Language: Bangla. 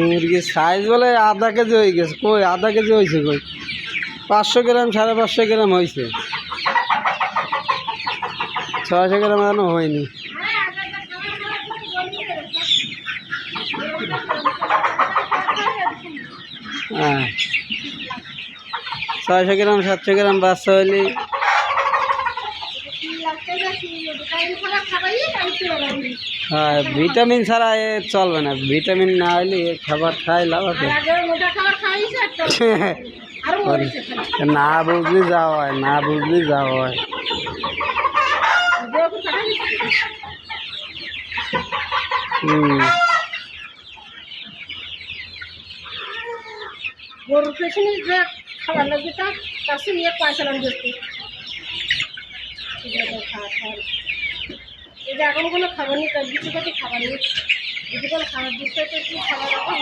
মুরগির সাইজ বলে আধা কেজি হয়ে গেছে। কই আধা কেজি হয়েছে? কই 500 গ্রাম 550 গ্রাম হয়েছে। 600 গ্রাম এখনো হয়নি। হ্যাঁ 600 গ্রাম 700 গ্রাম বাচ্চা হইলে হ্যাঁ ভিটামিন ছাড়া এ চলবে না। ভিটামিন না হলে এ খাবার খাই লাভ আছে। না বুঝলি যাওয়া হয়, না বুঝলি যাওয়া হয়। গরুর পেছনে যে খাবার লাগবে তার কাছে নিয়ে পয়সা লাগবে। এই যে এখন কোনো খাবার নেই, তার কিছু খাবার নেই। যদি কোনো খাবার দিতে একটু খাবার রাখা